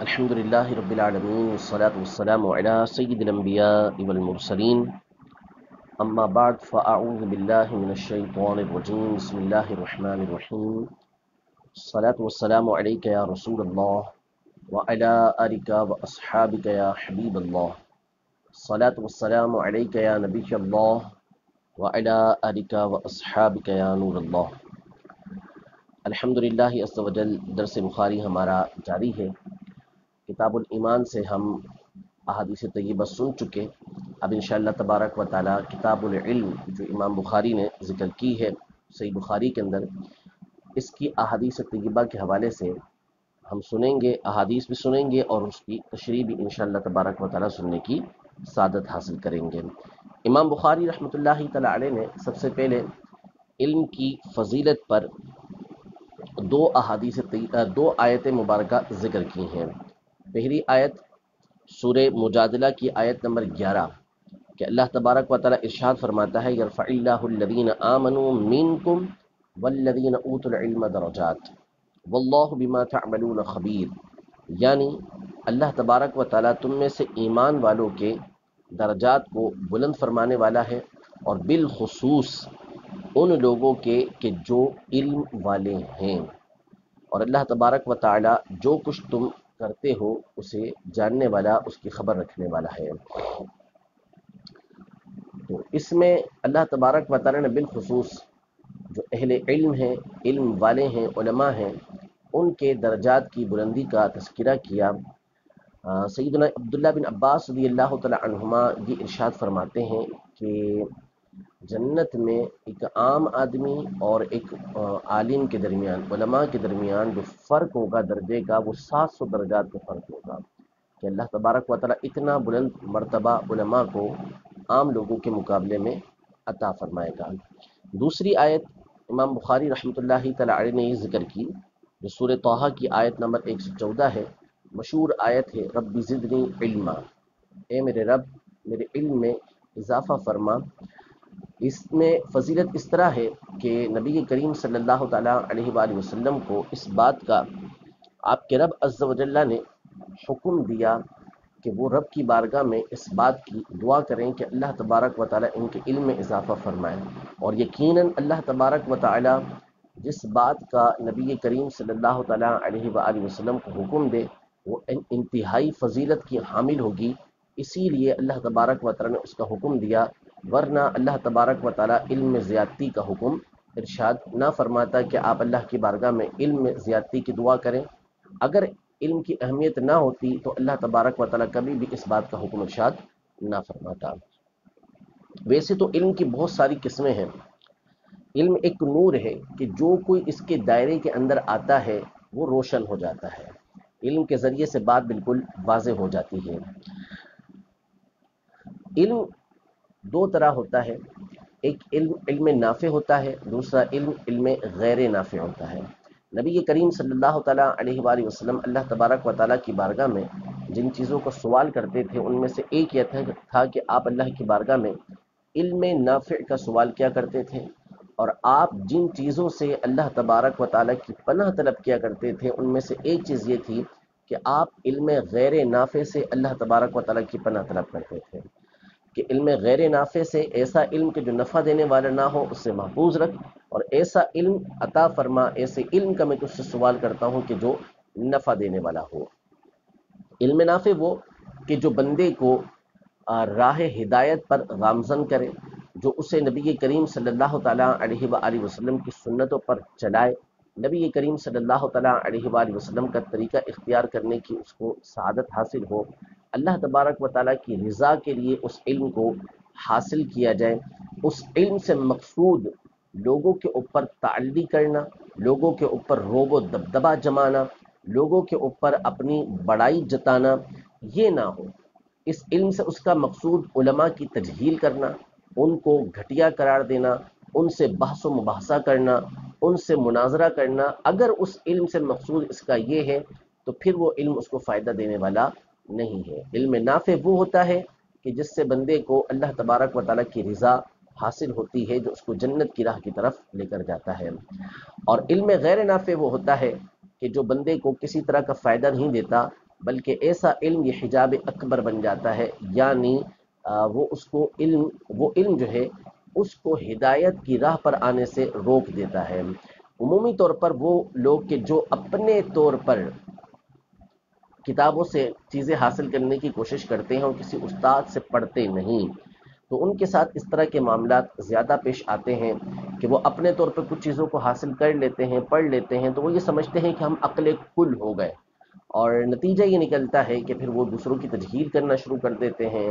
الحمد لله رب العالمين والصلاة والسلام على سيد الأنبياء والمرسلين أما بعد فأعوذ بالله من الشيطان الرجيم بسم الله الرحمن الرحيم الصلاة والسلام عليك يا رسول الله وعلى آلك وأصحابك يا حبيب الله الصلاة والسلام عليك يا نبي الله وعلى آلك وأصحابك يا نور الله الحمدللہ عز وجل درس بخاری ہمارا جاری ہے۔ کتاب الایمان سے ہم احادیث طیبہ سن چکے، اب انشاءاللہ تبارک و تعالی کتاب العلم جو امام بخاری نے ذکر کی ہے صحیح بخاری کے اندر، اس کی احادیث طیبہ کے حوالے سے ہم سنیں گے، احادیث بھی سنیں گے اور اس کی تشریح بھی انشاءاللہ تبارک و تعالی سننے کی سعادت حاصل کریں گے۔ امام بخاری رحمۃ اللہ تعالی علیہ نے سب سے پہلے علم کی فضیلت پر دو آیت مبارکہ ذکر کی ہیں۔ پہلی آیت سورہ مجادلہ کی آیت نمبر 11 کہ اللہ تبارک و تعالی ارشاد فرماتا ہے یرفع اللہ الذین آمنوا منکم والذین اوتوا العلم درجات واللہ بما تعملون خبیر، یعنی اللہ تبارک و تعالی تم میں سے ایمان والوں کے درجات کو بلند فرمانے والا ہے، اور بالخصوص ان لوگوں کے کہ جو علم والے ہیں، اور اللہ تبارک و تعالی جو کچھ تم کرتے ہو اسے جاننے والا، اس کی خبر رکھنے والا ہے۔ تو اس میں اللہ تبارک و تعالی نے بالخصوص جو اہل علم ہیں، علم والے ہیں، علماء ہیں، ان کے درجات کی بلندی کا تذکرہ کیا۔ سیدنا عبداللہ بن عباس رضی اللہ تعالی عنہما یہ ارشاد فرماتے ہیں کہ جنت میں ایک عام آدمی اور ایک عالم کے درمیان، علماء کے درمیان جو فرق ہوگا درجے کا، وہ 700 درجات کا فرق ہوگا، کہ اللہ تبارک و تعالی اتنا بلند مرتبہ علماء کو عام لوگوں کے مقابلے میں عطا فرمائے گا۔ دوسری آیت امام بخاری رحمۃ اللہ تعالی علیہ نے یہ ذکر کی جو سورہ طٰہٰ کی آیت نمبر 114 ہے، مشہور آیت ہے رب زدنی علما، اے میرے رب میرے علم میں اضافہ فرما۔ اس میں فضیلت اس طرح ہے کہ نبی کریم صلی اللہ تعالیٰ علیہ وآلہ وسلم کو اس بات کا آپ کے رب عز و جل نے حکم دیا کہ وہ رب کی بارگاہ میں اس بات کی دعا کریں کہ اللہ تبارک و تعالیٰ ان کے علم میں اضافہ فرمائے، اور یقیناً اللہ تبارک و تعالیٰ جس بات کا نبی کریم صلی اللہ تعالیٰ علیہ وآلہ وسلم کو حکم دے وہ انتہائی فضیلت کی حامل ہوگی، اسی لیے اللہ تبارک و تعالیٰ نے اس کا حکم دیا، ورنہ اللہ تبارک و تعالیٰ علم میں زیادتی کا حکم ارشاد نہ فرماتا کہ آپ اللہ کی بارگاہ میں علم میں زیادتی کی دعا کریں۔ اگر علم کی اہمیت نہ ہوتی تو اللہ تبارک و تعالیٰ کبھی بھی اس بات کا حکم ارشاد نہ فرماتا۔ ویسے تو علم کی بہت ساری قسمیں ہیں۔ علم ایک نور ہے کہ جو کوئی اس کے دائرے کے اندر آتا ہے وہ روشن ہو جاتا ہے، علم کے ذریعے سے بات بالکل واضح ہو جاتی ہے۔ علم دو طرح ہوتا ہے، ایک علم نافع ہوتا ہے، دوسرا علم غیر نافع ہوتا ہے۔ نبی کریم صلی اللہ تعالیٰ علیہ وآلہ وسلم اللہ تبارک و تعالیٰ کی بارگاہ میں جن چیزوں کا سوال کرتے تھے ان میں سے ایک یہ تھا کہ آپ اللہ کی بارگاہ میں علم نافع کا سوال کیا کرتے تھے، اور آپ جن چیزوں سے اللہ تبارک و تعالیٰ کی پناہ طلب کیا کرتے تھے ان میں سے ایک چیز یہ تھی کہ آپ علم غیر نافع سے اللہ تبارک و تعالیٰ کی پناہ طلب کرتے تھے، کہ علم غیر نافع سے ایسا علم کہ جو نفع دینے والا نہ ہو اس سے محفوظ رکھ، اور ایسا علم عطا فرما، ایسے علم کا میں تجھ سے سوال کرتا ہوں کہ جو نفع دینے والا ہو۔ علم نافع وہ کہ جو بندے کو راہ ہدایت پر گامزن کرے، جو اسے نبی کریم صلی اللہ تعالیٰ علیہ وآلہ وسلم کی سنتوں پر چلائے، نبی کریم صلی اللہ تعالیٰ علیہ وآلہ وسلم کا طریقہ اختیار کرنے کی اس کو سعادت حاصل ہو، اللہ تبارک و تعالیٰ کی رضا کے لیے اس علم کو حاصل کیا جائے، اس علم سے مقصود لوگوں کے اوپر تعلی کرنا، لوگوں کے اوپر روب و دبدبہ جمانا، لوگوں کے اوپر اپنی بڑائی جتانا یہ نہ ہو۔ اس علم سے اس کا مقصود علماء کی تجہیل کرنا، ان کو گھٹیا قرار دینا، ان سے بحث و مباحثہ کرنا، ان سے مناظرہ کرنا۔ اگر اس علم سے مقصود اس کا یہ ہے تو پھر وہ علم اس کو فائدہ دینے والا نہیں ہے۔ علم نافع وہ ہوتا ہے کہ جس سے بندے کو اللہ تبارک و تعالیٰ کی رضا حاصل ہوتی ہے، جو اس کو جنت کی راہ کی طرف لے کر جاتا ہے، اور علم غیر نافع وہ ہوتا ہے کہ جو بندے کو کسی طرح کا فائدہ نہیں دیتا، بلکہ ایسا علم یہ حجاب اکبر بن جاتا ہے، یعنی وہ علم جو ہے اس کو ہدایت کی راہ پر آنے سے روک دیتا ہے۔ عمومی طور پر وہ لوگ کہ جو اپنے طور پر کتابوں سے چیزیں حاصل کرنے کی کوشش کرتے ہیں اور کسی استاد سے پڑھتے نہیں، تو ان کے ساتھ اس طرح کے معاملات زیادہ پیش آتے ہیں کہ وہ اپنے طور پر کچھ چیزوں کو حاصل کر لیتے ہیں، پڑھ لیتے ہیں، تو وہ یہ سمجھتے ہیں کہ ہم عقل کل ہو گئے، اور نتیجہ یہ نکلتا ہے کہ پھر وہ دوسروں کی تجہیل کرنا شروع کر دیتے ہیں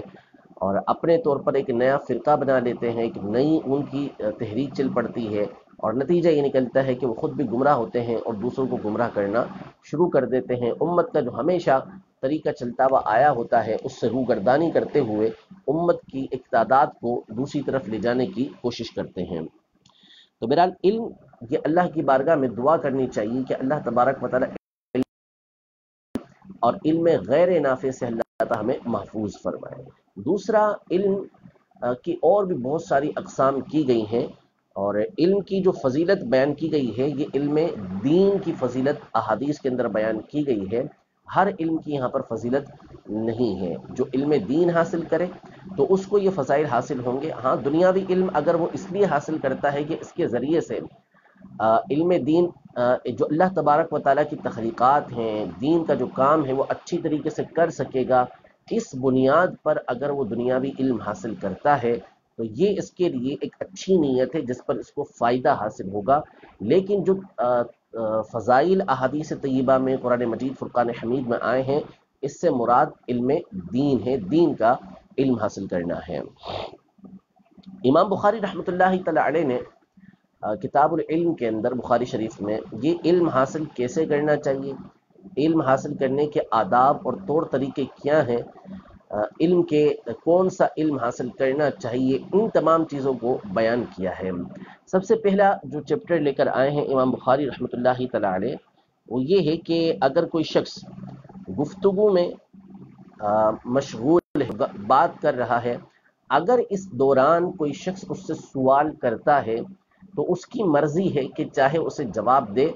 اور اپنے طور پر ایک نیا فرقہ بنا لیتے ہیں، ایک نئی ان کی تحریک چل پڑتی ہے، اور نتیجہ یہ نکلتا ہے کہ وہ خود بھی گمراہ ہوتے ہیں اور دوسروں کو گمراہ کرنا شروع کر دیتے ہیں۔ امت کا جو ہمیشہ طریقہ چلتا ہوا آیا ہوتا ہے اس سے روگردانی کرتے ہوئے امت کی ایک تعداد کو دوسری طرف لے جانے کی کوشش کرتے ہیں۔ تو بہرحال علم، یہ اللہ کی بارگاہ میں دعا کرنی چاہیے کہ اللہ تبارک و تعالی اور علم غیر نافع سے اللہ تعالی ہمیں محفوظ فرمائے۔ دوسرا، علم کی اور بھی بہت ساری اقسام کی گئی ہیں، اور علم کی جو فضیلت بیان کی گئی ہے یہ علم دین کی فضیلت احادیث کے اندر بیان کی گئی ہے۔ ہر علم کی یہاں پر فضیلت نہیں ہے۔ جو علم دین حاصل کرے تو اس کو یہ فضائل حاصل ہوں گے۔ ہاں، دنیاوی علم اگر وہ اس لیے حاصل کرتا ہے کہ اس کے ذریعے سے علم دین، جو اللہ تبارک و تعالیٰ کی تخلیقات ہیں، دین کا جو کام ہے وہ اچھی طریقے سے کر سکے گا، اس بنیاد پر اگر وہ دنیاوی علم حاصل کرتا ہے تو یہ اس کے لیے ایک اچھی نیت ہے جس پر اس کو فائدہ حاصل ہوگا۔ لیکن جو فضائل احادیث طیبہ میں، قرآن مجید فرقان حمید میں آئے ہیں، اس سے مراد علم دین ہے، دین کا علم حاصل کرنا ہے۔ امام بخاری رحمۃ اللہ تعالی علیہ نے کتاب العلم کے اندر، بخاری شریف میں، یہ علم حاصل کیسے کرنا چاہیے، علم حاصل کرنے کے آداب اور طور طریقے کیا ہیں، علم کے کون سا علم حاصل کرنا چاہیے، ان تمام چیزوں کو بیان کیا ہے۔ سب سے پہلا جو چیپٹر لے کر آئے ہیں امام بخاری رحمۃ اللہ تعالی علیہ، وہ یہ ہے کہ اگر کوئی شخص گفتگو میں مشغول ہے، بات کر رہا ہے، اگر اس دوران کوئی شخص اس سے سوال کرتا ہے تو اس کی مرضی ہے کہ چاہے اسے جواب دے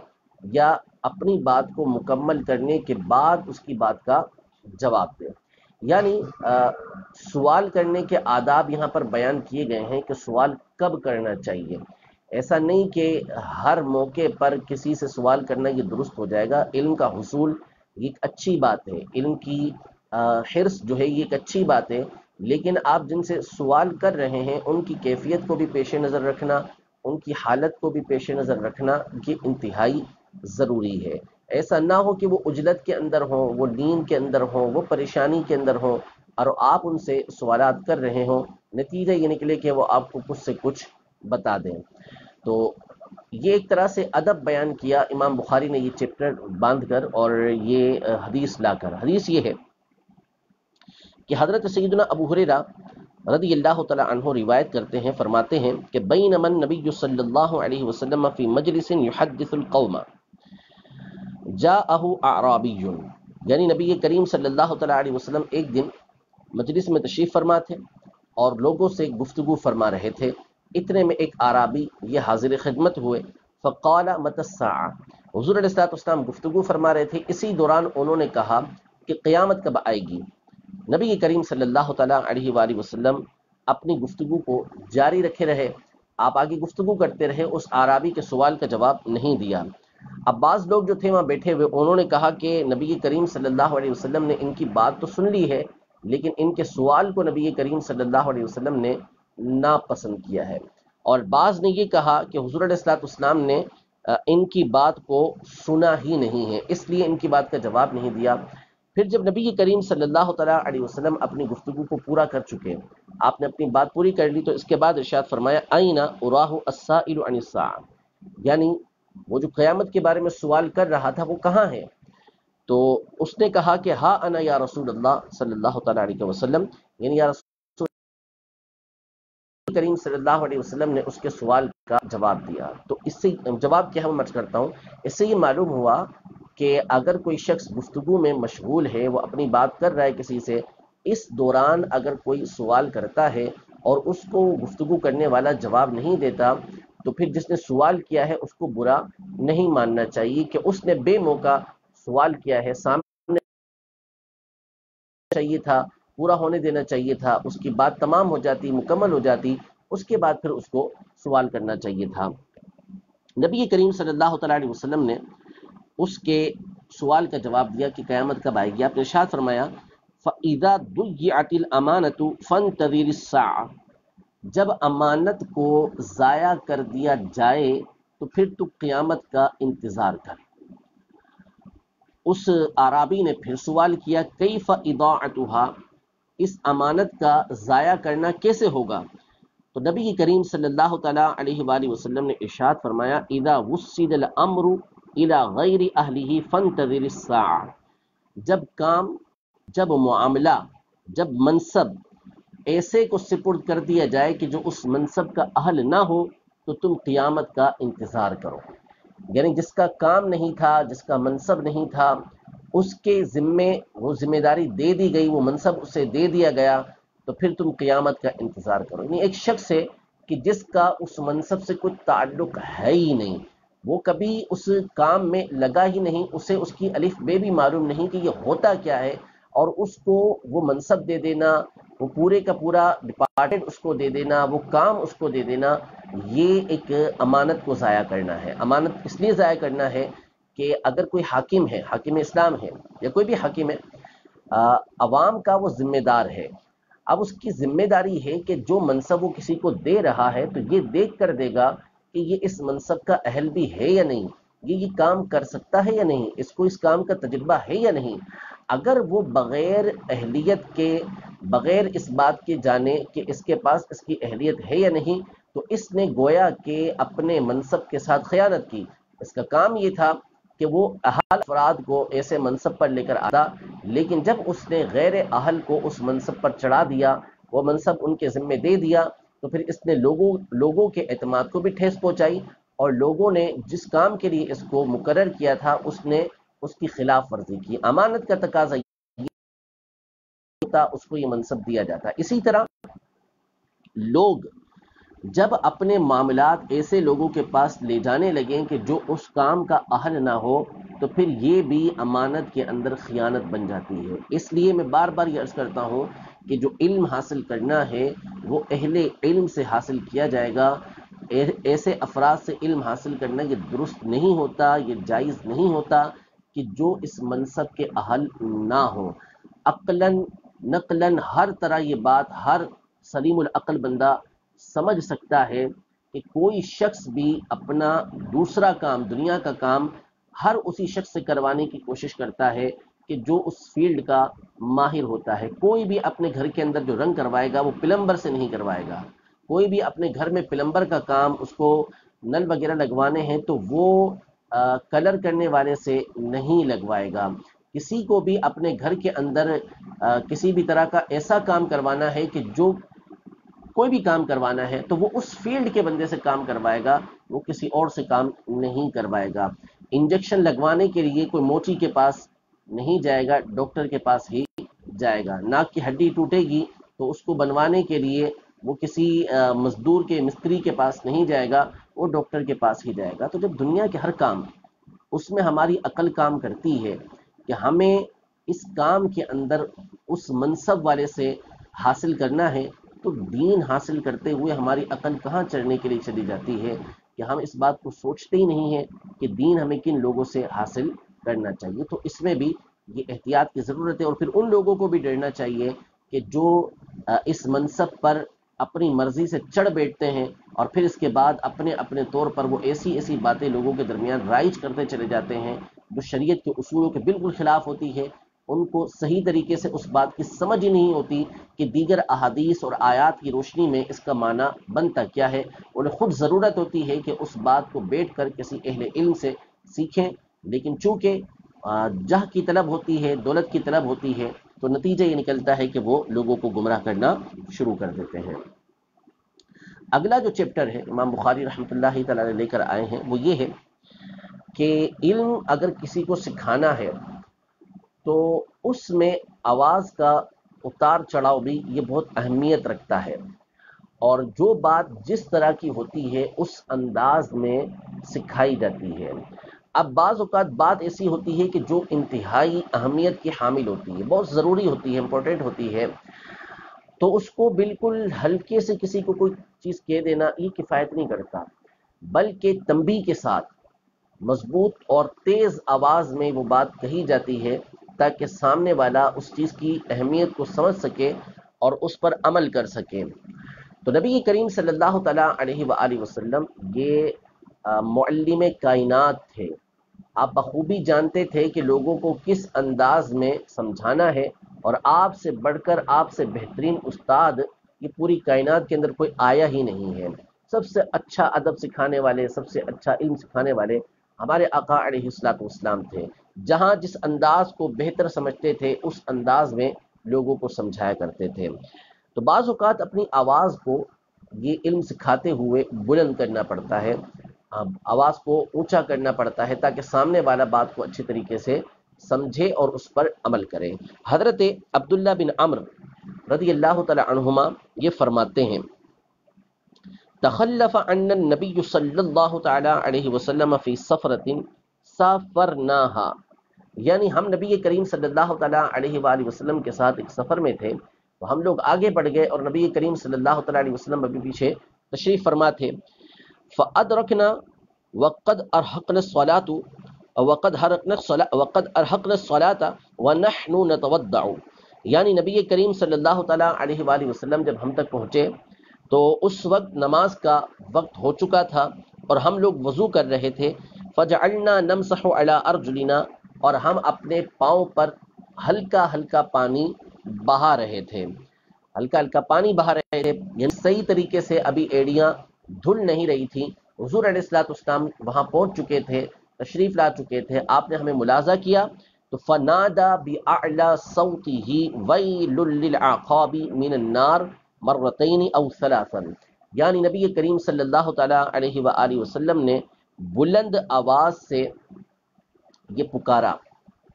یا اپنی بات کو مکمل کرنے کے بعد اس کی بات کا جواب دے۔ یعنی سوال کرنے کے آداب یہاں پر بیان کیے گئے ہیں کہ سوال کب کرنا چاہیے۔ ایسا نہیں کہ ہر موقع پر کسی سے سوال کرنا یہ درست ہو جائے گا۔ علم کا حصول یہ ایک اچھی بات ہے، علم کی حرص جو ہے یہ ایک اچھی بات ہے، لیکن آپ جن سے سوال کر رہے ہیں ان کی کیفیت کو بھی پیش نظر رکھنا، ان کی حالت کو بھی پیش نظر رکھنا، یہ انتہائی ضروری ہے۔ ایسا نہ ہو کہ وہ عجلت کے اندر ہوں، وہ نیند کے اندر ہوں، وہ پریشانی کے اندر ہوں، اور آپ ان سے سوالات کر رہے ہوں، نتیجہ یہ نکلے کہ وہ آپ کو کچھ سے کچھ بتا دیں۔ تو یہ ایک طرح سے ادب بیان کیا امام بخاری نے یہ چیپٹر باندھ کر اور یہ حدیث لا کر۔ حدیث یہ ہے کہ حضرت سیدنا ابو ہریرہ رضی اللہ تعالی عنہ روایت کرتے ہیں، فرماتے ہیں کہ بینما النبی صلی اللہ علیہ وسلم فی مجلس یحدث القوم جاءہ اعرابی، یعنی نبی کریم صلی اللہ تعالی علیہ وسلم ایک دن مجلس میں تشریف فرما تھے اور لوگوں سے گفتگو فرما رہے تھے، اتنے میں ایک اعرابی یہ حاضر خدمت ہوئے، فقال متی الساعہ، حضور علیہ السلام گفتگو فرما رہے تھے، اسی دوران انہوں نے کہا کہ قیامت کب آئے گی۔ نبی کریم صلی اللہ تعالیٰ علیہ وآلہ وسلم اپنی گفتگو کو جاری رکھے رہے، آپ آگے گفتگو کرتے رہے، اس اعرابی کے سوال کا جواب نہیں دیا۔ اب بعض لوگ جو تھے وہاں بیٹھے ہوئے، انہوں نے کہا کہ نبی کریم صلی اللہ علیہ وسلم نے ان کی بات تو سن لی ہے، لیکن ان کے سوال کو نبی کریم صلی اللہ علیہ وسلم نے ناپسند کیا ہے۔ اور بعض نے یہ کہا کہ حضور علیہ السلام نے ان کی بات کو سنا ہی نہیں ہے، اس لیے ان کی بات کا جواب نہیں دیا۔ پھر جب نبی کریم صلی اللہ تعالیٰ علیہ وسلم اپنی گفتگو کو پورا کر چکے، آپ نے اپنی بات پوری کر لی، تو اس کے بعد ارشاد فرمایا این اراہ السائل عن الساعہ، یعنی وہ جو قیامت کے بارے میں سوال کر رہا تھا وہ کہاں ہے؟ تو اس نے کہا کہ ہا انا یا رسول اللہ صلی اللہ تعالیٰ علیہ وسلم، یعنی یا رسول کریم صلی اللہ علیہ وسلم نے اس کے سوال کا جواب دیا۔ تو اس سے جواب کیا ہے میں کرتا ہوں، اس سے یہ معلوم ہوا کہ اگر کوئی شخص گفتگو میں مشغول ہے، وہ اپنی بات کر رہا ہے کسی سے، اس دوران اگر کوئی سوال کرتا ہے اور اس کو گفتگو کرنے والا جواب نہیں دیتا، تو پھر جس نے سوال کیا ہے اس کو برا نہیں ماننا چاہیے کہ اس نے بے موقع سوال کیا ہے، سامنے چاہیے تھا، پورا ہونے دینا چاہیے تھا، اس کی بات تمام ہو جاتی، مکمل ہو جاتی، اس کے بعد پھر اس کو سوال کرنا چاہیے تھا۔ نبی کریم صلی اللہ تعالیٰ علیہ وسلم نے اس کے سوال کا جواب دیا کہ قیامت کب آئے گی۔ آپ نے ارشاد فرمایا فَإِذَا ضُيِّعَتِ الْأَمَانَةُ فَانْتَظِرِ السَّاعَةَ، جب امانت کو ضائع کر دیا جائے تو پھر تو قیامت کا انتظار کر۔ اس اعرابی نے پھر سوال کیا کیف اضاعتها، اس امانت کا ضائع کرنا کیسے ہوگا؟ تو نبی کریم صلی اللہ تعالیٰ علیہ وآلہ وسلم نے ارشاد فرمایا اذا وسد الامر الى غیر اہلہ فانتظر الساعة، جب کام، جب معاملہ، جب منصب ایسے کو سپرد کر دیا جائے کہ جو اس منصب کا اہل نہ ہو تو تم قیامت کا انتظار کرو۔ یعنی جس کا کام نہیں تھا، جس کا منصب نہیں تھا، اس کے ذمے وہ ذمہ داری دے دی گئی، وہ منصب اسے دے دیا گیا، تو پھر تم قیامت کا انتظار کرو۔ یعنی ایک شخص ہے کہ جس کا اس منصب سے کوئی تعلق ہے ہی نہیں، وہ کبھی اس کام میں لگا ہی نہیں، اسے اس کی الف بے بھی معلوم نہیں کہ یہ ہوتا کیا ہے، اور اس کو وہ منصب دے دینا، وہ پورے کا پورا ڈپارٹمنٹ اس کو دے دینا، وہ کام اس کو دے دینا، یہ ایک امانت کو ضائع کرنا ہے۔ امانت اس لیے ضائع کرنا ہے کہ اگر کوئی حاکم ہے، حاکم اسلام ہے یا کوئی بھی حاکم ہے، عوام کا وہ ذمہ دار ہے، اب اس کی ذمہ داری ہے کہ جو منصب وہ کسی کو دے رہا ہے تو یہ دیکھ کر دے گا کہ یہ اس منصب کا اہل بھی ہے یا نہیں، یہ کام کر سکتا ہے یا نہیں، اس کو اس کام کا تجربہ ہے یا نہیں۔ اگر وہ بغیر اہلیت کے، بغیر اس بات کے جانے کہ اس کے پاس اس کی اہلیت ہے یا نہیں، تو اس نے گویا کہ اپنے منصب کے ساتھ خیانت کی۔ اس کا کام یہ تھا کہ وہ اہل افراد کو ایسے منصب پر لے کر آتا، لیکن جب اس نے غیر اہل کو اس منصب پر چڑھا دیا، وہ منصب ان کے ذمے دے دیا، تو پھر اس نے لوگوں کے اعتماد کو بھی ٹھیس پہنچائی، اور لوگوں نے جس کام کے لیے اس کو مقرر کیا تھا اس نے اس کی خلاف ورزی کی۔ امانت کا تقاضا یہ ہوتا، اس کو یہ منصب دیا جاتا۔ اسی طرح لوگ جب اپنے معاملات ایسے لوگوں کے پاس لے جانے لگیں کہ جو اس کام کا اہل نہ ہو، تو پھر یہ بھی امانت کے اندر خیانت بن جاتی ہے۔ اس لیے میں بار بار یہ عرض کرتا ہوں کہ جو علم حاصل کرنا ہے وہ اہل علم سے حاصل کیا جائے گا۔ ایسے افراد سے علم حاصل کرنا یہ درست نہیں ہوتا، یہ جائز نہیں ہوتا کہ جو اس منصب کے اہل نہ ہوں۔ عقلاً نقلاً ہر طرح یہ بات ہر سلیم العقل بندہ سمجھ سکتا ہے کہ کوئی شخص بھی اپنا دوسرا کام، دنیا کا کام، ہر اسی شخص سے کروانے کی کوشش کرتا ہے کہ جو اس فیلڈ کا ماہر ہوتا ہے۔ کوئی بھی اپنے گھر کے اندر جو رنگ کروائے گا وہ پلمبر سے نہیں کروائے گا۔ کوئی بھی اپنے گھر میں پلمبر کا کام، اس کو نل وغیرہ لگوانے ہیں تو وہ کلر کرنے والے سے نہیں لگوائے گا۔ کسی کو بھی اپنے گھر کے اندر کسی بھی طرح کا ایسا کام کروانا ہے کہ جو کوئی بھی کام کروانا ہے تو وہ اس فیلڈ کے بندے سے کام کروائے گا، وہ کسی اور سے کام نہیں کروائے گا۔ انجیکشن لگوانے کے لیے کوئی موچی کے پاس نہیں جائے گا، ڈاکٹر کے پاس ہی جائے گا۔ ناک کی ہڈی ٹوٹے گی تو اس کو بنوانے کے لیے وہ کسی مزدور کے، مستری کے پاس نہیں جائے گا، وہ ڈاکٹر کے پاس ہی جائے گا۔ تو جب دنیا کے ہر کام اس میں ہماری عقل کام کرتی ہے کہ ہمیں اس کام کے اندر اس منصب والے سے حاصل کرنا ہے، تو دین حاصل کرتے ہوئے ہماری عقل کہاں چڑھنے کے لیے چلی جاتی ہے کہ ہم اس بات کو سوچتے ہی نہیں ہیں کہ دین ہمیں کن لوگوں سے حاصل کرنا چاہیے۔ تو اس میں بھی یہ احتیاط کی ضرورت ہے، اور پھر ان لوگوں کو بھی ڈرنا چاہیے کہ جو اس منصب پر اپنی مرضی سے چڑھ بیٹھتے ہیں اور پھر اس کے بعد اپنے اپنے طور پر وہ ایسی باتیں لوگوں کے درمیان رائج کرتے چلے جاتے ہیں جو شریعت کے اصولوں کے بالکل خلاف ہوتی ہے۔ ان کو صحیح طریقے سے اس بات کی سمجھ ہی نہیں ہوتی کہ دیگر احادیث اور آیات کی روشنی میں اس کا معنی بنتا کیا ہے۔ انہیں خود ضرورت ہوتی ہے کہ اس بات کو بیٹھ کر کسی اہل علم سے سیکھیں، لیکن چونکہ جاہ کی طلب ہوتی ہے، دولت کی طلب ہوتی ہے، تو نتیجہ یہ نکلتا ہے کہ وہ لوگوں کو گمراہ کرنا شروع کر دیتے ہیں۔ اگلا جو چیپٹر ہے امام بخاری رحمۃ اللہ تعالی لے کر آئے ہیں وہ یہ ہے کہ علم اگر کسی کو سکھانا ہے تو اس میں آواز کا اتار چڑھاؤ بھی یہ بہت اہمیت رکھتا ہے، اور جو بات جس طرح کی ہوتی ہے اس انداز میں سکھائی جاتی ہے۔ اب بعض اوقات بات ایسی ہوتی ہے کہ جو انتہائی اہمیت کی حامل ہوتی ہے، بہت ضروری ہوتی ہے، امپورٹنٹ ہوتی ہے، تو اس کو بالکل ہلکے سے کسی کو کوئی چیز کہہ دینا یہ کفایت نہیں کرتا، بلکہ تنبیہ کے ساتھ مضبوط اور تیز آواز میں وہ بات کہی جاتی ہے تاکہ سامنے والا اس چیز کی اہمیت کو سمجھ سکے اور اس پر عمل کر سکے۔ تو نبی کریم صلی اللہ تعالیٰ علیہ وآلہ وسلم یہ معلم کائنات تھے، آپ بخوبی جانتے تھے کہ لوگوں کو کس انداز میں سمجھانا ہے، اور آپ سے بڑھ کر، آپ سے بہترین استاد یہ پوری کائنات کے اندر کوئی آیا ہی نہیں ہے۔ سب سے اچھا ادب سکھانے والے، سب سے اچھا علم سکھانے والے ہمارے آقا علیہ الصلوۃ والسلام تھے، جہاں جس انداز کو بہتر سمجھتے تھے اس انداز میں لوگوں کو سمجھایا کرتے تھے۔ تو بعض اوقات اپنی آواز کو یہ علم سکھاتے ہوئے بلند کرنا پڑتا ہے، آواز کو اونچا کرنا پڑتا ہے تاکہ سامنے والا بات کو اچھی طریقے سے سمجھے اور اس پر عمل کرے۔ حضرت عبداللہ بن عمرو رضی اللہ تعالی عنہما یہ فرماتے ہیں، تخلف عنا النبی صلی اللہ تعالی علیہ وسلم فی سفرۃ سافرناها، یعنی ہم نبی کریم صلی اللہ تعالی علیہ وآلہ وسلم کے ساتھ ایک سفر میں تھے، تو ہم لوگ آگے بڑھ گئے اور نبی کریم صلی اللہ تعالی علیہ وسلم ابھی پیچھے تشریف فرما تھے۔ فأدرکنا وقد ارحقنا الصلاة وقد ارحقنا الصلاة ونحن نتودع، یعنی نبی کریم صلی اللہ تعالی علیہ وآلہ وسلم جب ہم تک پہنچے تو اس وقت نماز کا وقت ہو چکا تھا اور ہم لوگ وضو کر رہے تھے۔ فجعلنا نمسح على ارجلنا، اور ہم اپنے پاؤں پر ہلکا ہلکا پانی بہا رہے تھے، ہلکا ہلکا پانی بہا رہے تھے، یعنی صحیح طریقے سے ابھی ایڑیاں دھل نہیں رہی تھی۔ حضور علیہ الصلوۃ والسلام وہاں پہنچ چکے تھے، تشریف لا چکے تھے، آپ نے ہمیں ملاحظہ کیا تو فنادى بأعلى صوته ويل للعقاب من النار مرتين او ثلاثا، یعنی نبی کریم صلی اللہ تعالی علیہ وآلہ وسلم نے بلند آواز سے یہ پکارا،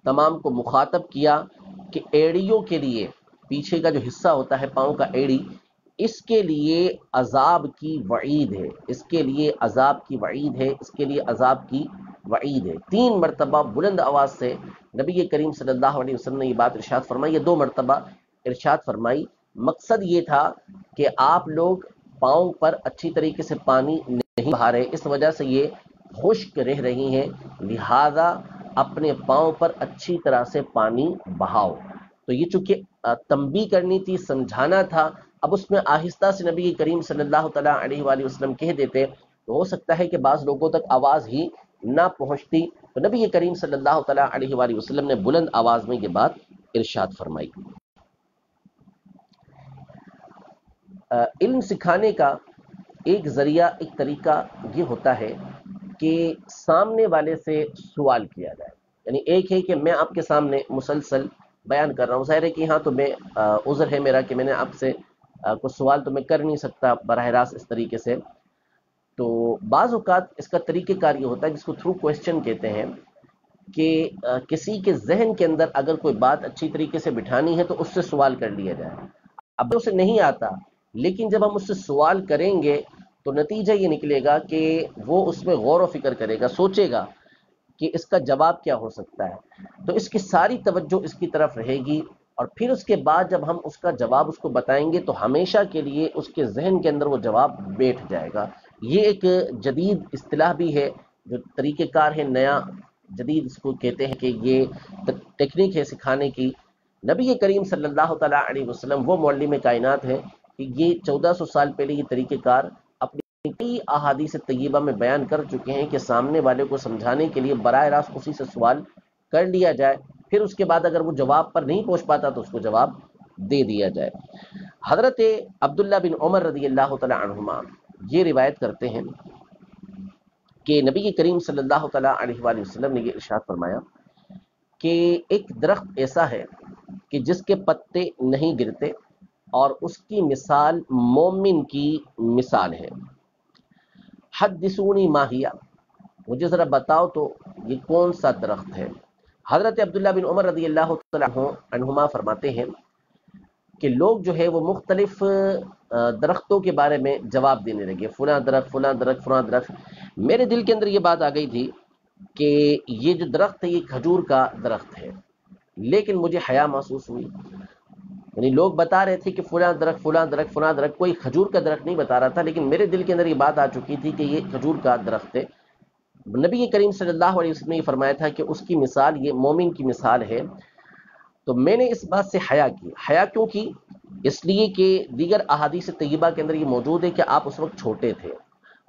تمام کو مخاطب کیا کہ ایڑیوں کے لیے، پیچھے کا جو حصہ ہوتا ہے پاؤں کا ایڑی، اس کے لیے عذاب کی وعید ہے، اس کے لیے عذاب کی وعید ہے، اس کے لیے عذاب کی وعید ہے۔ 3 مرتبہ بلند آواز سے نبی کریم صلی اللہ علیہ وسلم نے یہ بات ارشاد فرمائی، یہ 2 مرتبہ ارشاد فرمائی۔ مقصد یہ تھا کہ آپ لوگ پاؤں پر اچھی طریقے سے پانی نہیں بہا رہے، اس وجہ سے یہ خشک رہ رہی ہیں، لہذا اپنے پاؤں پر اچھی طرح سے پانی بہاؤ۔ تو یہ چونکہ تنبیہ کرنی تھی، سمجھانا تھا، اب اس میں آہستہ سے نبی کریم صلی اللہ تعالیٰ علیہ وآلہ وسلم کہہ دیتے تو ہو سکتا ہے کہ بعض لوگوں تک آواز ہی نہ پہنچتی، تو نبی کریم صلی اللہ تعالیٰ علیہ وآلہ وسلم نے بلند آواز میں یہ بات ارشاد فرمائی۔ علم سکھانے کا ایک ذریعہ، ایک طریقہ یہ ہوتا ہے کہ سامنے والے سے سوال کیا جائے، یعنی ایک ہے کہ میں آپ کے سامنے مسلسل بیان کر رہا ہوں، ظاہر ہے کہ ہاں تو میں عذر ہے میرا کہ میں نے آپ سے کوئی سوال تو میں کر نہیں سکتا براہ راست اس طریقے سے، تو بعض اوقات اس کا طریقہ کار یہ ہوتا ہے جس کو تھرو کویسچن کہتے ہیں، کہ کسی کے ذہن کے اندر اگر کوئی بات اچھی طریقے سے بٹھانی ہے تو اس سے سوال کر لیا جائے۔ اب اسے نہیں آتا، لیکن جب ہم اس سے سوال کریں گے تو نتیجہ یہ نکلے گا کہ وہ اس میں غور و فکر کرے گا، سوچے گا کہ اس کا جواب کیا ہو سکتا ہے، تو اس کی ساری توجہ اس کی طرف رہے گی، اور پھر اس کے بعد جب ہم اس کا جواب اس کو بتائیں گے تو ہمیشہ کے لیے اس کے ذہن کے اندر وہ جواب بیٹھ جائے گا۔ یہ ایک جدید اصطلاح بھی ہے، جو طریقہ کار ہے نیا جدید، اس کو کہتے ہیں کہ یہ ٹیکنیک ہے سکھانے کی۔ نبی کریم صلی اللہ تعالیٰ علیہ وسلم وہ معلم کائنات ہیں کہ یہ 1400 سال پہلے یہ طریقہ کار اپنی کئی احادیث طیبہ میں بیان کر چکے ہیں کہ سامنے والے کو سمجھانے کے لیے براہ راست اسی سے سوال کر لیا جائے، پھر اس کے بعد اگر وہ جواب پر نہیں پہنچ پاتا تو اس کو جواب دے دیا جائے۔ حضرت عبداللہ بن عمر رضی اللہ تعالی عنہما یہ روایت کرتے ہیں کہ نبی کریم صلی اللہ تعالیٰ علیہ وآلہ وسلم نے یہ ارشاد فرمایا کہ ایک درخت ایسا ہے کہ جس کے پتے نہیں گرتے اور اس کی مثال مومن کی مثال ہے۔ حدثونی ماہیہ، مجھے ذرا بتاؤ تو یہ کون سا درخت ہے۔ حضرت عبداللہ بن عمر رضی اللہ تعالیٰ عنہما فرماتے ہیں کہ لوگ جو ہے وہ مختلف درختوں کے بارے میں جواب دینے لگے، فلاں درخت فلاں درخت فلاں درخت۔ میرے دل کے اندر یہ بات آ گئی تھی کہ یہ جو درخت ہے یہ کھجور کا درخت ہے، لیکن مجھے حیا محسوس ہوئی. یعنی لوگ بتا رہے تھے کہ فلاں درخت فلاں درخت فلاں درخت، کوئی کھجور کا درخت نہیں بتا رہا تھا، لیکن میرے دل کے اندر یہ بات آ چکی تھی کہ یہ کھجور کا درخت ہے. نبی کریم صلی اللہ علیہ وسلم نے یہ فرمایا تھا کہ اس کی مثال یہ مومن کی مثال ہے. تو میں نے اس بات سے حیا کی. حیا کیوں کی؟ اس لیے کہ دیگر احادیث طیبہ کے اندر یہ موجود ہے کہ آپ اس وقت چھوٹے تھے،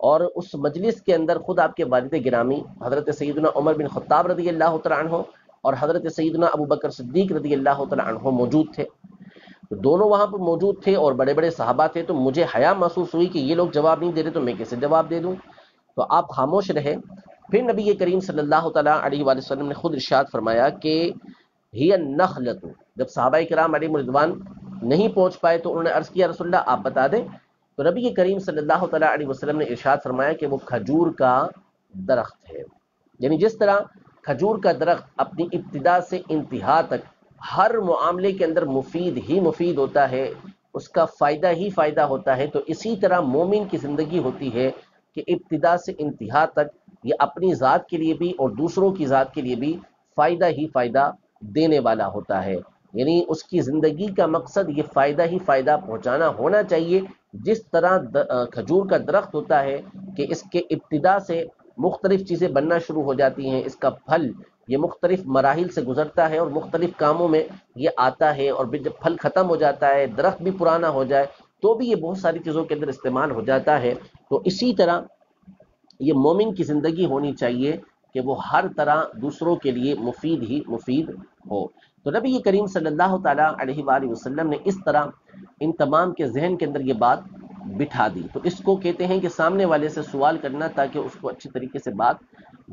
اور اس مجلس کے اندر خود آپ کے والد گرامی حضرت سیدنا عمر بن خطاب رضی اللہ تعالیٰ عنہ اور حضرت سیدنا ابو بکر صدیق رضی اللہ تعالیٰ عنہ موجود تھے. تو دونوں وہاں پر موجود تھے اور بڑے بڑے صحابہ تھے. تو مجھے حیا محسوس ہوئی کہ یہ لوگ جواب نہیں دے رہے تو میں کیسے جواب دے دوں. تو آپ خاموش رہے. پھر نبی کریم صلی اللہ تعالیٰ علیہ وآلہ وسلم نے خود ارشاد فرمایا کہ ہی النخلۃ. جب صحابہ کرام علیہ رضوان نہیں پہنچ پائے تو انہوں نے عرض کیا رسول اللہ آپ بتا دیں. تو نبی کریم صلی اللہ تعالیٰ علیہ وسلم نے ارشاد فرمایا کہ وہ کھجور کا درخت ہے. یعنی جس طرح کھجور کا درخت اپنی ابتدا سے انتہا تک ہر معاملے کے اندر مفید ہی مفید ہوتا ہے، اس کا فائدہ ہی فائدہ ہوتا ہے، تو اسی طرح مومن کی زندگی ہوتی ہے کہ ابتدا سے انتہا تک یہ اپنی ذات کے لیے بھی اور دوسروں کی ذات کے لیے بھی فائدہ ہی فائدہ دینے والا ہوتا ہے. یعنی اس کی زندگی کا مقصد یہ فائدہ ہی فائدہ پہنچانا ہونا چاہیے. جس طرح کھجور کا درخت ہوتا ہے کہ اس کے ابتدا سے مختلف چیزیں بننا شروع ہو جاتی ہیں، اس کا پھل یہ مختلف مراحل سے گزرتا ہے اور مختلف کاموں میں یہ آتا ہے، اور جب پھل ختم ہو جاتا ہے، درخت بھی پرانا ہو جائے تو بھی یہ بہت ساری چیزوں کے اندر استعمال ہو جاتا ہے. تو اسی طرح یہ مومن کی زندگی ہونی چاہیے کہ وہ ہر طرح دوسروں کے لیے مفید ہی مفید ہو. تو نبی کریم صلی اللہ تعالیٰ علیہ وآلہ وسلم نے اس طرح ان تمام کے ذہن کے اندر یہ بات بٹھا دی. تو اس کو کہتے ہیں کہ سامنے والے سے سوال کرنا تاکہ اس کو اچھی طریقے سے بات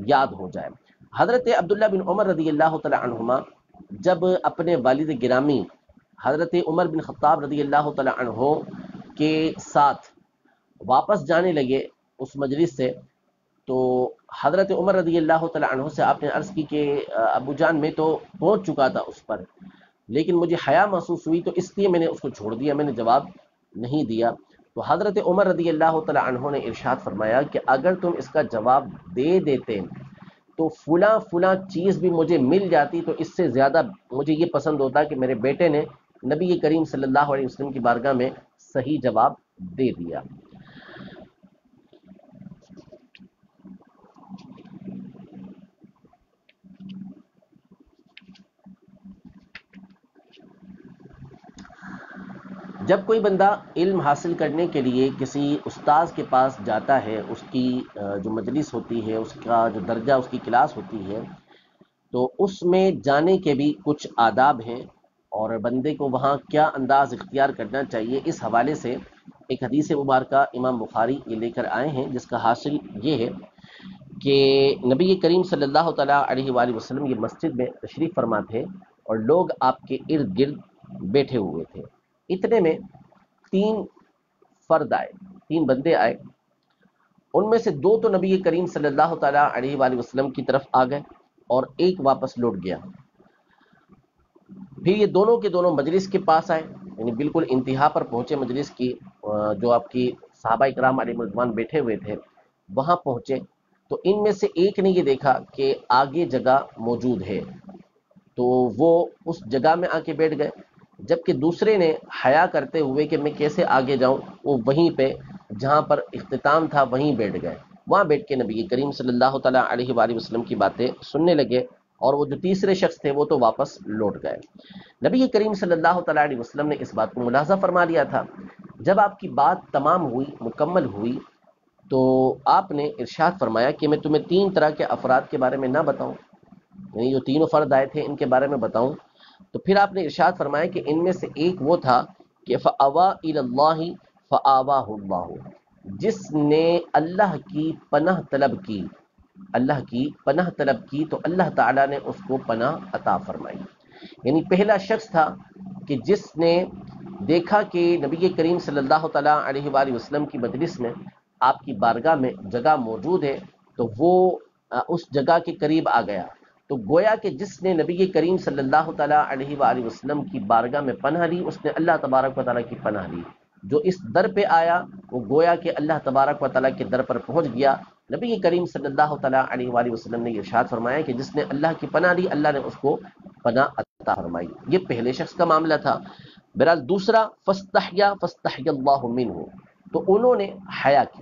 یاد ہو جائے. حضرت عبداللہ بن عمر رضی اللہ تعالیٰ عنہما جب اپنے والد گرامی حضرت عمر بن خطاب رضی اللہ تعالیٰ عنہ کے ساتھ واپس جانے لگے اس مجلس سے، تو حضرت عمر رضی اللہ تعالیٰ عنہ سے آپ نے عرض کی کہ ابو جان میں تو پہنچ چکا تھا اس پر، لیکن مجھے حیا محسوس ہوئی تو اس لیے میں نے اس کو چھوڑ دیا، میں نے جواب نہیں دیا. تو حضرت عمر رضی اللہ تعالیٰ عنہ نے ارشاد فرمایا کہ اگر تم اس کا جواب دے دیتے تو فلاں فلاں چیز بھی مجھے مل جاتی تو اس سے زیادہ مجھے یہ پسند ہوتا کہ میرے بیٹے نے نبی کریم صلی اللہ علیہ وسلم کی بارگاہ میں صحیح جواب دے دیا. جب کوئی بندہ علم حاصل کرنے کے لیے کسی استاذ کے پاس جاتا ہے، اس کی جو مجلس ہوتی ہے، اس کا جو درجہ اس کی کلاس ہوتی ہے، تو اس میں جانے کے بھی کچھ آداب ہیں اور بندے کو وہاں کیا انداز اختیار کرنا چاہیے. اس حوالے سے ایک حدیث مبارکہ امام بخاری یہ لے کر آئے ہیں جس کا حاصل یہ ہے کہ نبی کریم صلی اللہ تعالیٰ علیہ وآلہ وسلم یہ مسجد میں تشریف فرما تھے اور لوگ آپ کے ارد گرد بیٹھے ہوئے تھے. اتنے میں تین فرد آئے، تین بندے آئے. ان میں سے دو تو نبی کریم صلی اللہ تعالیٰ علیہ وآلہ وسلم کی طرف آ گئے اور ایک واپس لوٹ گیا. پھر یہ دونوں کے دونوں مجلس کے پاس آئے، یعنی بالکل انتہا پر پہنچے مجلس کی، جو آپ کی صحابہ اکرام علیہ رضوان بیٹھے ہوئے تھے وہاں پہنچے. تو ان میں سے ایک نے یہ دیکھا کہ آگے جگہ موجود ہے تو وہ اس جگہ میں آ کے بیٹھ گئے، جبکہ دوسرے نے حیا کرتے ہوئے کہ میں کیسے آگے جاؤں، وہ وہیں پہ جہاں پر اختتام تھا وہیں بیٹھ گئے. وہاں بیٹھ کے نبی کریم صلی اللہ تعالیٰ علیہ وآلہ وسلم کی باتیں سننے لگے اور وہ جو تیسرے شخص تھے وہ تو واپس لوٹ گئے. نبی کریم صلی اللہ تعالیٰ علیہ وسلم نے اس بات کو ملاحظہ فرما لیا تھا. جب آپ کی بات تمام ہوئی، مکمل ہوئی، تو آپ نے ارشاد فرمایا کہ میں تمہیں تین طرح کے افراد کے بارے میں نہ بتاؤں، یعنی جو تینوں فرد آئے تھے ان کے بارے میں بتاؤں. تو پھر آپ نے ارشاد فرمایا کہ ان میں سے ایک وہ تھا کہ فَأَوَا إِلَى اللَّهِ فَآوَاهُ اللَّهُ، جس نے اللہ کی پناہ طلب کی، اللہ کی پناہ طلب کی تو اللہ تعالیٰ نے اس کو پناہ عطا فرمائی. یعنی پہلا شخص تھا کہ جس نے دیکھا کہ نبی کریم صلی اللہ تعالیٰ علیہ وآلہ وسلم کی مجلس میں آپ کی بارگاہ میں جگہ موجود ہے تو وہ اس جگہ کے قریب آ گیا. تو گویا کہ جس نے نبی کریم صلی اللہ تعالیٰ علیہ وآلہ وسلم کی بارگاہ میں پناہ لی اس نے اللہ تبارک و تعالیٰ کی پناہ لی. جو اس در پہ آیا وہ گویا کہ اللہ تبارک و تعالیٰ کے در پر پہنچ گیا نبی کریم صلی اللہ تعالیٰ علیہ وآلہ وسلم نے ارشاد فرمایا کہ جس نے اللہ کی پناہ لی اللہ نے اس کو پناہ عطا فرمائی. یہ پہلے شخص کا معاملہ تھا. بہرحال دوسرا فاستحیا فاستحی اللہ منہ، تو انہوں نے حیا کی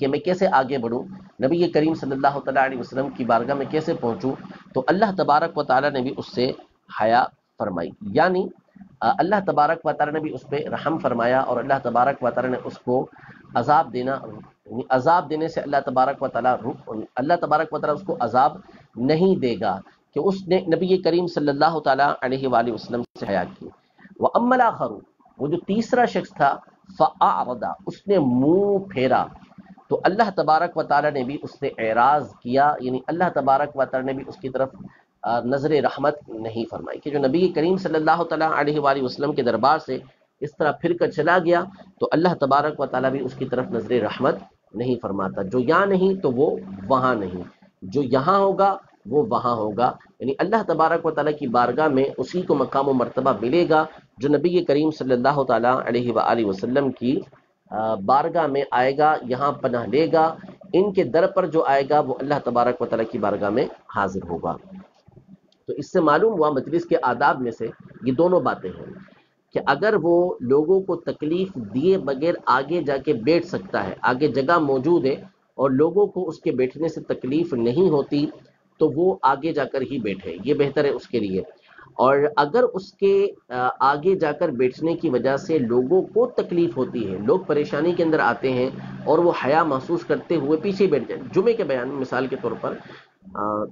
کہ میں کیسے آگے بڑھوں، نبی کریم صلی اللہ تعالیٰ علیہ وسلم کی بارگاہ میں کیسے پہنچوں. تو اللہ تبارک و تعالیٰ نے بھی اس سے حیا فرمائی، یعنی اللہ تبارک و تعالیٰ نے بھی اس پہ رحم فرمایا، اور اللہ تبارک و تعالیٰ نے اس کو عذاب دینے سے اللہ تبارک و تعالیٰ اس کو عذاب نہیں دے گا کہ اس نے نبی کریم صلی اللہ تعالیٰ علیہ وآلہ وسلم سے حیا کی. وَأَمَّا الْآخَرُ، وہ جو تیسرا شخص تھا، فَأَعْرَضَ، اس نے منہ پھیرا، تو اللہ تبارک و تعالیٰ نے بھی اس سے اعراض کیا، یعنی اللہ تبارک و تعالیٰ نے بھی اس کی طرف نظر رحمت نہیں فرمائی. کہ جو نبی کریم صلی اللہ تعالیٰ علیہ وآلہ وسلم کے دربار سے اس طرح پھر کر چلا گیا تو اللہ تبارک و تعالیٰ بھی اس کی طرف نظر رحمت نہیں فرماتا. جو یہاں نہیں تو وہ وہاں نہیں، جو یہاں ہوگا وہ وہاں ہوگا. یعنی اللہ تبارک و تعالیٰ کی بارگاہ میں اسی کو مقام و مرتبہ ملے گا جو نبی کریم صلی اللہ تعالیٰ علیہ وآلہ وسلم کی بارگاہ میں آئے گا، یہاں پناہ لے گا. ان کے در پر جو آئے گا وہ اللہ تبارک و تعالیٰ کی بارگاہ میں حاضر ہوگا. تو اس سے معلوم ہوا مجلس کے آداب میں سے یہ دونوں باتیں ہیں کہ اگر وہ لوگوں کو تکلیف دیے بغیر آگے جا کے بیٹھ سکتا ہے، آگے جگہ موجود ہے اور لوگوں کو اس کے بیٹھنے سے تکلیف نہیں ہوتی تو وہ آگے جا کر ہی بیٹھے، یہ بہتر ہے اس کے لیے. اور اگر اس کے آگے جا کر بیٹھنے کی وجہ سے لوگوں کو تکلیف ہوتی ہے، لوگ پریشانی کے اندر آتے ہیں اور وہ حیا محسوس کرتے ہوئے پیچھے بیٹھ جائیں، جمعے کے بیان میں مثال کے طور پر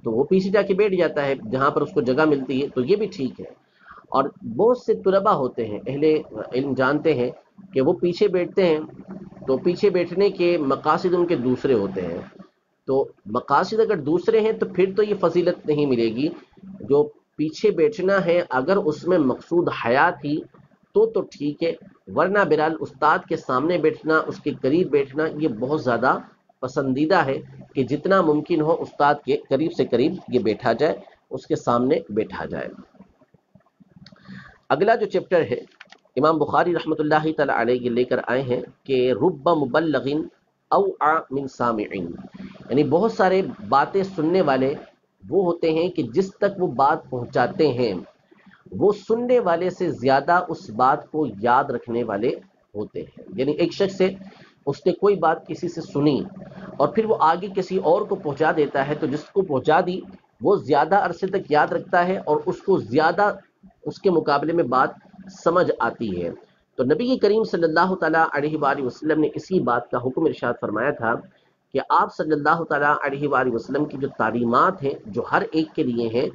تو وہ پیچھے جا کے بیٹھ جاتا ہے جہاں پر اس کو جگہ ملتی ہے، تو یہ بھی ٹھیک ہے. اور بہت سے طلباء ہوتے ہیں، اہل علم جانتے ہیں کہ وہ پیچھے بیٹھتے ہیں تو پیچھے بیٹھنے کے مقاصد ان کے دوسرے ہوتے ہیں. تو مقاصد اگر دوسرے ہیں تو پھر تو یہ فضیلت نہیں ملے گی. جو پیچھے بیٹھنا ہے اگر اس میں مقصود حیا تھی تو ٹھیک ہے، ورنہ بہرحال استاد کے سامنے بیٹھنا، اس کے قریب بیٹھنا یہ بہت زیادہ پسندیدہ ہے کہ جتنا ممکن ہو استاد کے قریب سے قریب یہ بیٹھا جائے، اس کے سامنے بیٹھا جائے. اگلا جو چیپٹر ہے امام بخاری رحمۃ اللہ تعالی علیہ لے کر آئے ہیں کہ رب مبلغ اوعى من سامع، یعنی بہت سارے باتیں سننے والے وہ ہوتے ہیں کہ جس تک وہ بات پہنچاتے ہیں وہ سننے والے سے زیادہ اس بات کو یاد رکھنے والے ہوتے ہیں. یعنی ایک شخص سے اس نے کوئی بات کسی سے سنی اور پھر وہ آگے کسی اور کو پہنچا دیتا ہے تو جس کو پہنچا دی وہ زیادہ عرصے تک یاد رکھتا ہے اور اس کو زیادہ اس کے مقابلے میں بات سمجھ آتی ہے. تو نبی کریم صلی اللہ تعالیٰ علیہ وآلہ وسلم نے اسی بات کا حکم ارشاد فرمایا تھا کہ آپ صلی اللہ تعالیٰ علیہ وآلہ وسلم کی جو تعلیمات ہیں جو ہر ایک کے لیے ہیں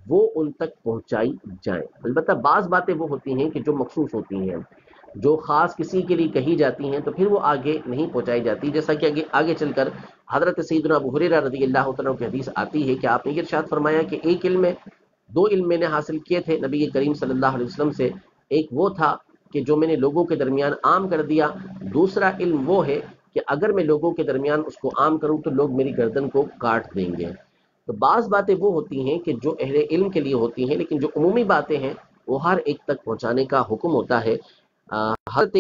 وہ ان تک پہنچائی جائیں. البتہ بعض باتیں وہ ہوتی ہیں کہ جو مخصوص ہوتی ہیں، جو خاص کسی کے لیے کہی جاتی ہیں تو پھر وہ آگے نہیں پہنچائی جاتی. جیسا کہ آگے چل کر حضرت سیدنا ابو ہریرہ رضی اللہ تعالیٰ کی حدیث آتی ہے کہ آپ نے یہ ارشاد فرمایا کہ ایک علم میں دو علم میں نے حاصل کیے تھے نبی کریم صلی اللہ علیہ وسلم سے. ایک وہ تھا کہ جو میں نے لوگوں کے درمیان عام کر دیا، دوسرا علم وہ ہے کہ اگر میں لوگوں کے درمیان اس کو عام کروں تو لوگ میری گردن کو کاٹ دیں گے. تو بعض باتیں وہ ہوتی ہیں کہ جو اہل علم کے لیے ہوتی ہیں، لیکن جو عمومی باتیں ہیں وہ ہر ایک تک پہنچانے کا حکم ہوتا ہے. حضرت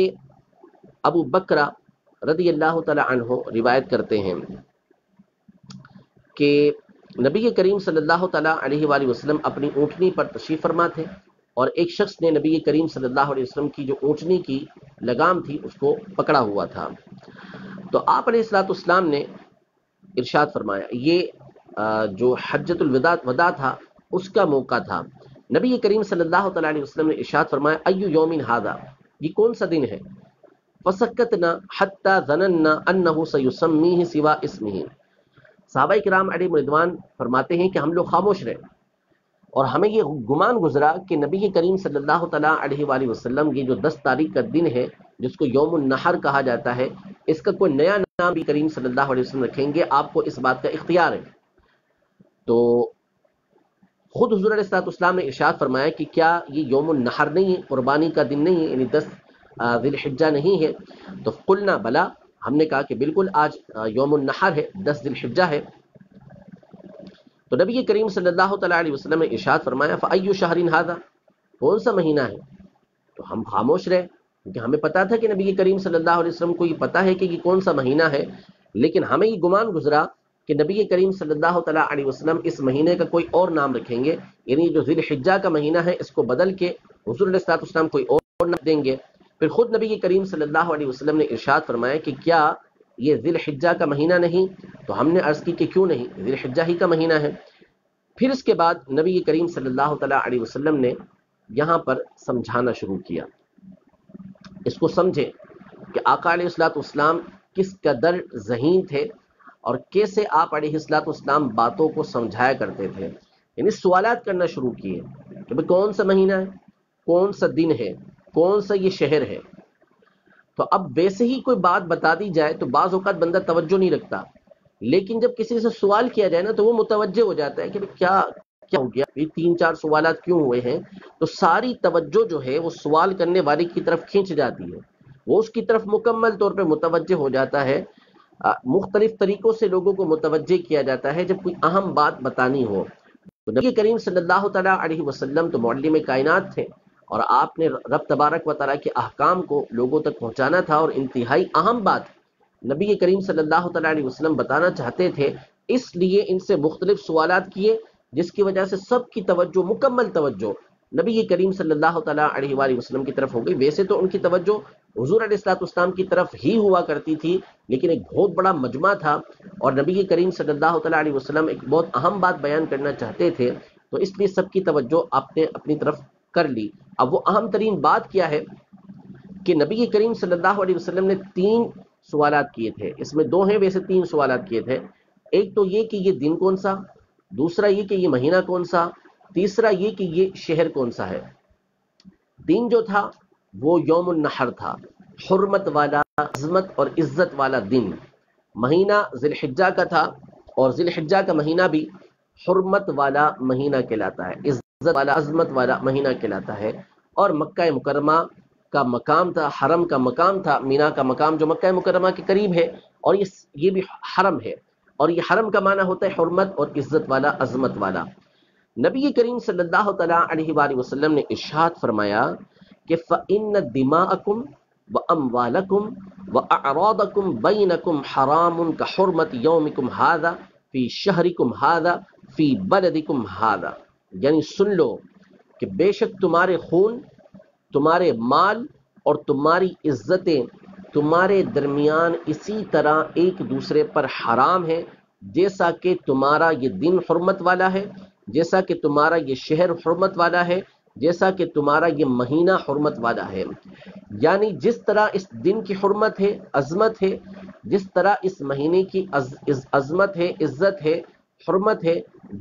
ابو بکر رضی اللہ تعالی عنہ روایت کرتے ہیں کہ نبی کریم صلی اللہ تعالیٰ علیہ وآلہ وسلم اپنی اونٹنی پر تشریف فرما تھے اور ایک شخص نے نبی کریم صلی اللہ علیہ وسلم کی جو اونٹنی کی لگام تھی اس کو پکڑا ہوا تھا. تو آپ علیہ الصلوۃ والسلام نے ارشاد فرمایا، یہ جو حجۃ الوداع تھا اس کا موقع تھا. نبی کریم صلی اللہ تعالیٰ علیہ وسلم نے ارشاد فرمایا ایو یوم ھذا، یہ کون سا دن ہے؟ فسکتنا حتی ظننا انہ سیسمیہ سوا اسمہ. صحابہ کرام علیہم رضوان فرماتے ہیں کہ ہم لوگ خاموش رہے اور ہمیں یہ گمان گزرا کہ نبی کریم صلی اللہ تعالیٰ علیہ وآلہ وسلم یہ جو 10 تاریخ کا دن ہے جس کو یوم النحر کہا جاتا ہے، اس کا کوئی نیا نام بھی کریم صلی اللہ علیہ وسلم رکھیں گے، آپ کو اس بات کا اختیار ہے. تو خود حضور علیہ السلام نے ارشاد فرمایا کہ کیا یہ یوم النحر نہیں ہے، قربانی کا دن نہیں ہے، یعنی 10 ذی الحجہ نہیں ہے؟ تو قلنا بلا، ہم نے کہا کہ بالکل آج یوم النحر ہے، 10 ذی الحجہ ہے. تو نبی کریم صلی اللہ تعالیٰ علیہ وسلم نے ارشاد فرمایا فَأَيُّ شَهْرٍ هَذَا، کون سا مہینہ ہے؟ تو ہم خاموش رہے کیونکہ ہمیں پتا تھا کہ نبی کریم صلی اللہ علیہ وسلم کو یہ پتا ہے کہ یہ کون سا مہینہ ہے. لیکن ہمیں یہ گمان گزرا کہ نبی کریم صلی اللہ تعالیٰ علیہ وسلم اس مہینے کا کوئی اور نام رکھیں گے، یعنی جو ذی الحجہ کا مہینہ ہے اس کو بدل کے حضور علیہ الصلوۃ والسلام کوئی اور نام دیں گے۔ پھر خود نبی کریم صلی اللہ علیہ وسلم نے ارشاد فرمایا کہ کیا یہ ذی الحجہ کا مہینہ نہیں؟ تو ہم نے عرض کی کہ کیوں نہیں، ذی الحجہ ہی کا مہینہ ہے۔ پھر اس کے بعد نبی کریم صلی اللہ تعالیٰ علیہ وسلم نے یہاں پر سمجھانا شروع کیا، اس کو سمجھے کہ آقا علیہ الصلوۃ والسلام کس قدر ذہین تھے اور کیسے آپ علیہ الصلوۃ والسلام باتوں کو سمجھایا کرتے تھے۔ یعنی سوالات کرنا شروع کیے کہ بھئی کون سا مہینہ ہے، کون سا دن ہے، کون سا یہ شہر ہے۔ تو اب ویسے ہی کوئی بات بتا دی جائے تو بعض اوقات بندہ توجہ نہیں رکھتا، لیکن جب کسی سے سوال کیا جائے نا تو وہ متوجہ ہو جاتا ہے کہ کیا ہو گیا، یہ 3-4 سوالات کیوں ہوئے ہیں، تو ساری توجہ جو ہے وہ سوال کرنے والے کی طرف کھینچ جاتی ہے، وہ اس کی طرف مکمل طور پہ متوجہ ہو جاتا ہے۔ مختلف طریقوں سے لوگوں کو متوجہ کیا جاتا ہے جب کوئی اہم بات بتانی ہو۔ تو نبی کریم صلی اللہ تعالیٰ علیہ وسلم تو معلم کائنات تھے، اور آپ نے رب تبارک و تعالیٰ کے احکام کو لوگوں تک پہنچانا تھا، اور انتہائی اہم بات نبی کریم صلی اللہ تعالیٰ علیہ وسلم بتانا چاہتے تھے، اس لیے ان سے مختلف سوالات کیے، جس کی وجہ سے سب کی توجہ، مکمل توجہ نبی کریم صلی اللہ تعالیٰ علیہ وآلہ وسلم کی طرف ہو گئی۔ ویسے تو ان کی توجہ حضور علیہ الصلوۃ والسلام کی طرف ہی ہوا کرتی تھی، لیکن ایک بہت بڑا مجمع تھا اور نبی کریم صلی اللہ تعالیٰ علیہ وسلم ایک بہت اہم بات بیان کرنا چاہتے تھے، تو اس لیے سب کی توجہ آپ نے اپنی طرف کر لی۔ اب وہ اہم ترین بات کیا ہے کہ نبی کریم صلی اللہ علیہ وسلم نے 3 سوالات کیے تھے، اس میں 2 ہیں، ویسے 3 سوالات کیے تھے۔ ایک تو یہ کہ یہ دن کون سا، دوسرا یہ کہ یہ مہینہ کون سا، تیسرا یہ کہ یہ شہر کون سا ہے۔ دن جو تھا وہ یوم النحر تھا، حرمت والا، عظمت اور عزت والا دن۔ مہینہ ذی الحجہ کا تھا، اور ذی الحجہ کا مہینہ بھی حرمت والا مہینہ کہلاتا ہے، عزت والا، عظمت والا مہینہ کہلاتا ہے۔ اور مکہ مکرمہ کا مقام تھا، حرم کا مقام تھا، مینا کا مقام جو مکہ مکرمہ کے قریب ہے، اور یہ بھی حرم ہے، اور یہ حرم کا معنی ہوتا ہے حرمت اور عزت والا، عظمت والا۔ نبی کریم صلی اللہ تعالیٰ علیہ وآلہ وسلم نے ارشاد فرمایا کہ فَإِنَّ دِمَاءَكُمْ وَأَمْوَالَكُمْ وَأَعْرَاضَكُمْ بَيْنَكُمْ حَرَامٌ كَحُرْمَةِ يَوْمِكُمْ هَذَا فِي شَهْرِكُمْ هَذَا فِي بَلَدِكُمْ هَذَا، یعنی سن لو کہ بے شک تمہارے خون، تمہارے مال اور تمہاری عزتیں تمہارے درمیان اسی طرح ایک دوسرے پر حرام ہے، جیسا کہ تمہارا یہ دن حرمت والا ہے، جیسا کہ تمہارا یہ شہر حرمت والا ہے، جیسا کہ تمہارا یہ مہینہ حرمت والا ہے۔ یعنی جس طرح اس دن کی حرمت ہے، عظمت ہے، جس طرح اس مہینے کی عظمت ہے، عزت ہے، حرمت ہے،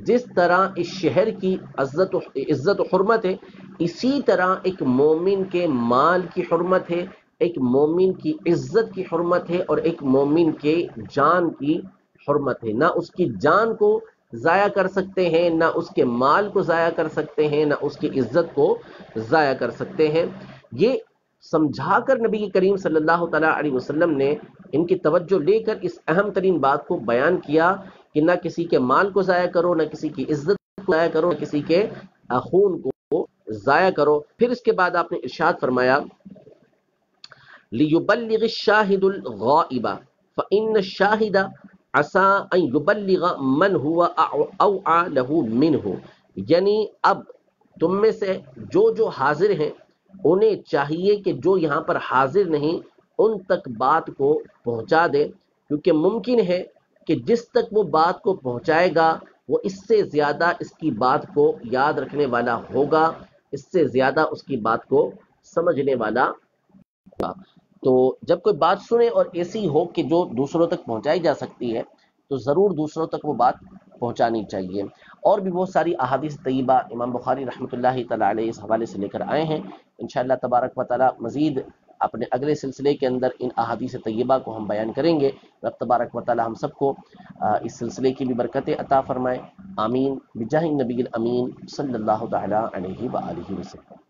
جس طرح اس شہر کی عزت و حرمت ہے، اسی طرح ایک مومن کے مال کی حرمت ہے، ایک مومن کی عزت کی حرمت ہے، اور ایک مومن کے جان کی حرمت ہے۔ نہ اس کی جان کو ضائع کر سکتے ہیں، نہ اس کے مال کو ضائع کر سکتے ہیں، نہ اس کی عزت کو ضائع کر سکتے ہیں۔ یہ سمجھا کر نبی کریم صلی اللہ تعالیٰ علیہ وسلم نے ان کی توجہ لے کر اس اہم ترین بات کو بیان کیا کہ نہ کسی کے مال کو ضائع کرو، نہ کسی کی عزت کو ضائع کرو، نہ کسی کے خون کو ضائع کرو۔ پھر اس کے بعد آپ نے ارشاد فرمایا لِيُبَلِّغِ الشَّاهِدُ الْغَائِبَ فَإِنَّ الشَّاهِدَ عَسَىٰ أَن يُبَلِّغَ مَنْ هُوَ أَوْعَىٰ لَهُ مِنْهُ، یعنی اب تم میں سے جو حاضر ہیں انہیں چاہیے کہ جو یہاں پر حاضر نہیں ان تک بات کو پہنچا دے، کیونکہ ممکن ہے کہ جس تک وہ بات کو پہنچائے گا وہ اس سے زیادہ اس کی بات کو یاد رکھنے والا ہوگا، اس سے زیادہ اس کی بات کو سمجھنے والا ہوگا۔ تو جب کوئی بات سنے اور ایسی ہو کہ جو دوسروں تک پہنچائی جا سکتی ہے تو ضرور دوسروں تک وہ بات پہنچانی چاہیے۔ اور بھی بہت ساری احادیث طیبہ امام بخاری رحمۃ اللہ تعالیٰ علیہ اس حوالے سے لے کر آئے ہیں، انشاءاللہ تبارک و تعالیٰ مزید اپنے اگلے سلسلے کے اندر ان احادیث طیبہ کو ہم بیان کریں گے۔ رب تبارک و تعالیٰ ہم سب کو اس سلسلے کی بھی برکتیں عطا فرمائے، آمین بجاہ النبی الامین صلی اللہ تعالیٰ علیہ وآلہ وسلم۔